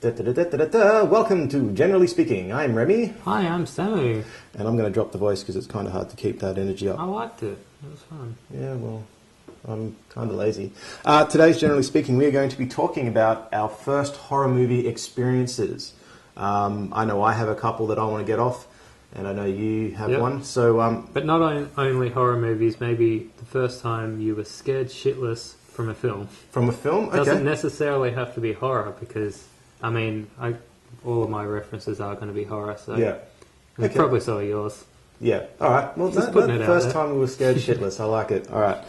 Welcome to Generally Speaking. I'm Remy. Hi, I'm Samu. And I'm going to drop the voice because it's kind of hard to keep that energy up. I liked it. It was fun. Yeah, well, I'm kind of lazy. Today's Generally Speaking, we are going to be talking about our first horror movie experiences. I know I have a couple that I want to get off, and I know you have one. So, but not only horror movies, maybe the first time you were scared shitless from a film. From a film? Okay. Doesn't necessarily have to be horror because, I mean, all of my references are going to be horror, so yeah. we probably saw yours. Yeah. All right. Well, Just that's the first time we were scared shitless. I like it. All right.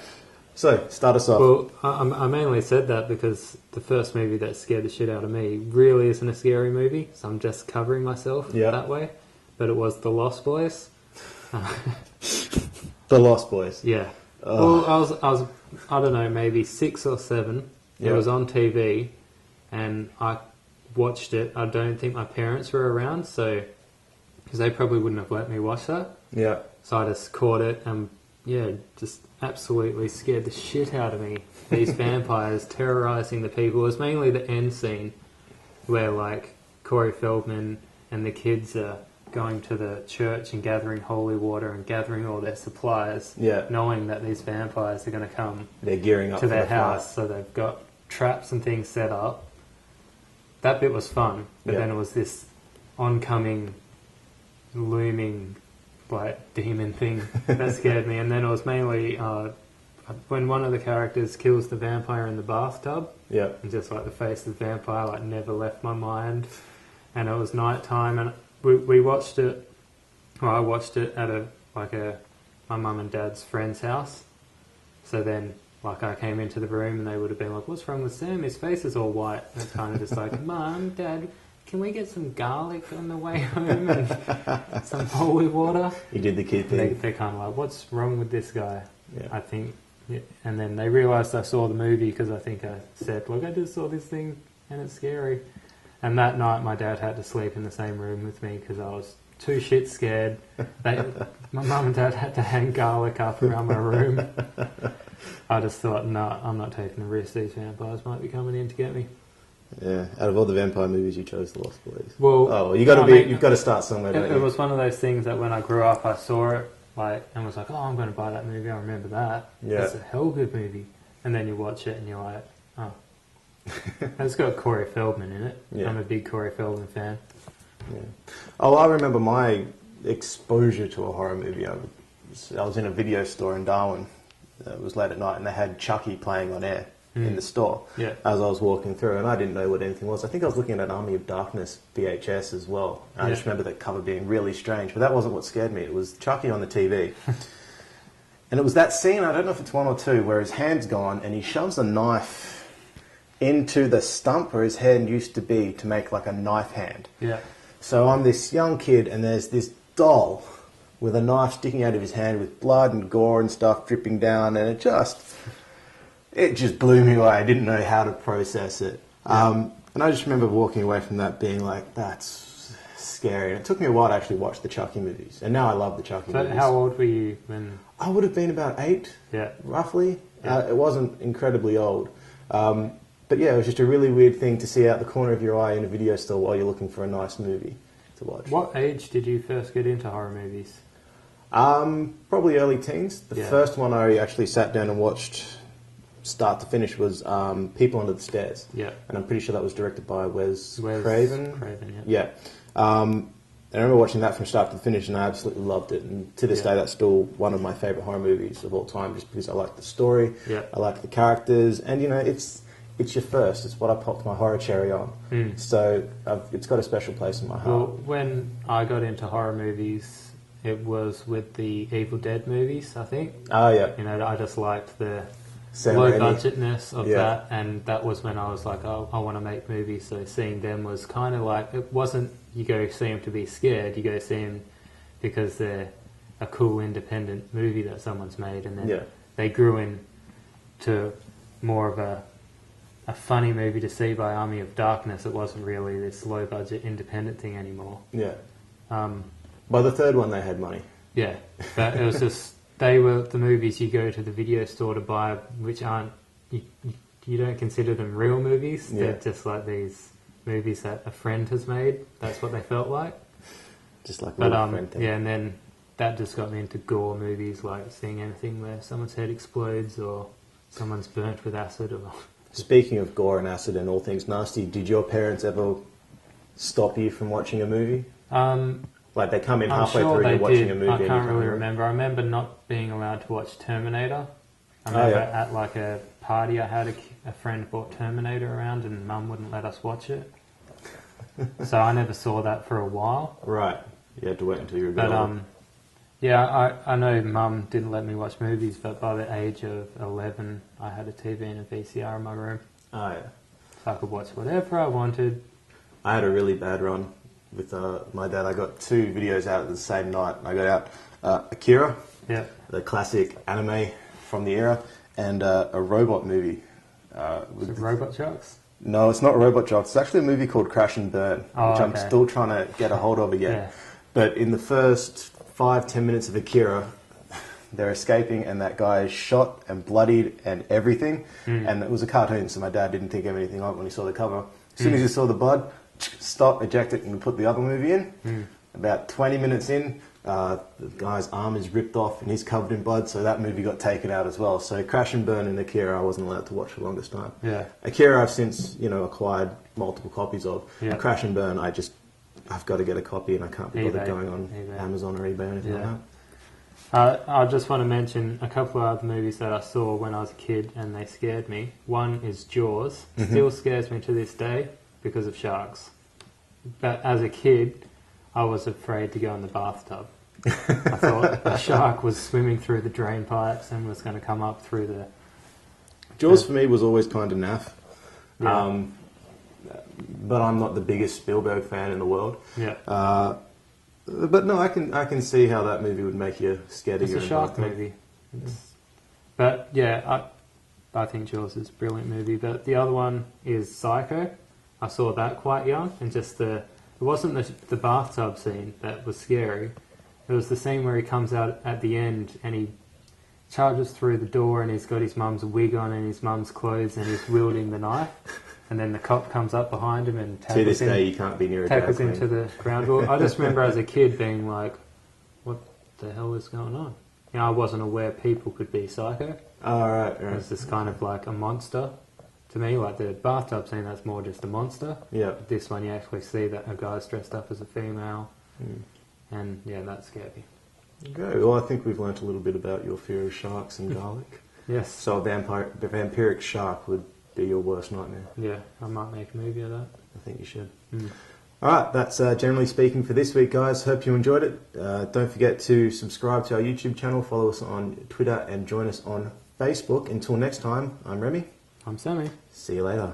So, start us off. Well, I mainly said that because the first movie that scared the shit out of me really isn't a scary movie, so I'm just covering myself that way. But it was The Lost Boys. The Lost Boys. Yeah. Well, I was, I don't know, maybe 6 or 7. It was on TV, and I watched it. I don't think my parents were around, so because they probably wouldn't have let me watch that. Yeah. So I just caught it, and just absolutely scared the shit out of me. These vampires terrorizing the people. It was mainly the end scene where, like, Corey Feldman and the kids are going to the church and gathering holy water and gathering all their supplies, knowing that these vampires are going to come. They're gearing up to their the house, so they've got traps and things set up. That bit was fun, but then it was this oncoming, looming, like, demon thing that scared me. And then it was mainly when one of the characters kills the vampire in the bathtub. Yeah. And just like the face of the vampire, like, never left my mind. And it was night time, and we watched it. Well, I watched it at my mum and dad's friend's house. So then, like, I came into the room and they would have been like, "What's wrong with Sam? His face is all white." And it's kind of just like, "Mum, Dad, can we get some garlic on the way home and some holy water?" You did the kid thing. They're kind of like, "What's wrong with this guy?" Yeah. I think. Yeah. And then they realised I saw the movie because I think I said, "Look, I just saw this thing and it's scary." And that night my dad had to sleep in the same room with me because I was too shit scared. My mum and dad had to hang garlic up around my room. I just thought, no, I'm not taking the risk. These vampires might be coming in to get me. Yeah, out of all the vampire movies, you chose The Lost Boys. Well, you've got to start somewhere. It was one of those things that when I grew up, I saw it and was like, "Oh, I'm going to buy that movie. I remember that. Yeah, it's a hell good movie." And then you watch it and you're like, "Oh." It's got Corey Feldman in it. Yeah. I'm a big Corey Feldman fan. Yeah. Oh, I remember my exposure to a horror movie. I was in a video store in Darwin. It was late at night, and they had Chucky playing on air in the store as I was walking through, and I didn't know what anything was. I think I was looking at an Army of Darkness VHS as well. And I just remember that cover being really strange, but that wasn't what scared me. It was Chucky on the TV. And it was that scene, I don't know if it's 1 or 2, where his hand's gone, and he shoves a knife into the stump where his hand used to be to make like a knife hand. Yeah. So I'm this young kid and there's this doll with a knife sticking out of his hand with blood and gore and stuff dripping down, and it just blew me away. I didn't know how to process it. Yeah. And I just remember walking away from that being like, that's scary. And it took me a while to actually watch the Chucky movies. And now I love the Chucky movies. How old were you when... I would have been about 8, roughly. Yeah. It wasn't incredibly old. But yeah, it was just a really weird thing to see out the corner of your eye in a video store while you're looking for a nice movie to watch. What age did you first get into horror movies? Probably early teens. The first one I actually sat down and watched start to finish was People Under the Stairs. Yeah. And I'm pretty sure that was directed by Wes Craven. Yeah. And I remember watching that from start to finish, and I absolutely loved it. And to this day, that's still one of my favourite horror movies of all time, just because I like the story, I like the characters, and, you know, it's your first. It's what I popped my horror cherry on. So it's got a special place in my heart. Well, when I got into horror movies, it was with the Evil Dead movies, I think. Oh, yeah. You know, I just liked the low-budgetness of that, and that was when I was like, oh, I want to make movies. So seeing them was kind of like, it wasn't you go see them to be scared, you go see them because they're a cool independent movie that someone's made, and then they grew into more of a funny movie to see by Army of Darkness. It wasn't really this low-budget independent thing anymore. Yeah. By the third one, they had money. Yeah, but it was just, they were the movies you go to the video store to buy, which aren't, you don't consider them real movies. They're just like these movies that a friend has made. That's what they felt like. Just like a little friend thing. Yeah, and then that just got me into gore movies, like seeing anything where someone's head explodes or someone's burnt with acid. Or Speaking of gore and acid and all things nasty, did your parents ever stop you from watching a movie? Like they come in halfway through and you're watching a movie. I can't really remember. I remember not being allowed to watch Terminator. I remember at like a party I had a friend brought Terminator around and Mum wouldn't let us watch it. So I never saw that for a while. Right. You had to wait until you were older. Yeah, I know Mum didn't let me watch movies, but by the age of 11 I had a TV and a VCR in my room. Oh yeah. So I could watch whatever I wanted. I had a really bad run with my dad. I got 2 videos out the same night. I got out Akira, the classic anime from the era, and a robot movie. With Robot Sharks? No, it's not Robot Sharks. It's actually a movie called Crash and Burn, which I'm still trying to get a hold of again. Yeah. But in the first 5-10 minutes of Akira, they're escaping and that guy is shot and bloodied and everything. And it was a cartoon, so my dad didn't think of anything of it when he saw the cover. As soon as he saw the blood, stop, eject it, and we put the other movie in. About 20 minutes in, the guy's arm is ripped off and he's covered in blood, so that movie got taken out as well. So Crash and Burn and Akira I wasn't allowed to watch for the longest time. Yeah. Akira I've since, acquired multiple copies of. Yeah. Crash and Burn I've got to get a copy and I can't be bothered going on Amazon or eBay or anything like that. I just want to mention a couple of other movies that I saw when I was a kid and they scared me. One is Jaws. Still scares me to this day because of sharks. But as a kid, I was afraid to go in the bathtub. I thought a shark was swimming through the drain pipes and was going to come up through the... Jaws for me was always kind of naff. Yeah. But I'm not the biggest Spielberg fan in the world. Yeah. But no, I can see how that movie would make you scared. It's a shark movie. But yeah, I think Jaws is a brilliant movie. But the other one is Psycho. I saw that quite young, and just it wasn't the bathtub scene that was scary. It was the scene where he comes out at the end and he charges through the door and he's got his mum's wig on and his mum's clothes and he's wielding the knife. And then the cop comes up behind him and tackles him. To this day, you can't be near a tackles him to the ground. Well, I just remember as a kid being like, what the hell is going on? I wasn't aware people could be psycho. Oh, right. It was just kind of like a monster to me. Like the bathtub scene, that's more just a monster. Yeah. This one, you actually see that a guy's dressed up as a female. And yeah, that scared me. Okay, well, I think we've learnt a little bit about your fear of sharks and garlic. Yes. So a vampiric shark would be your worst nightmare. Yeah, I might make a movie of that. I think you should. Alright, that's generally speaking for this week, guys. Hope you enjoyed it. Don't forget to subscribe to our YouTube channel, follow us on Twitter, and join us on Facebook. Until next time, I'm Remy. I'm Sammy. See you later.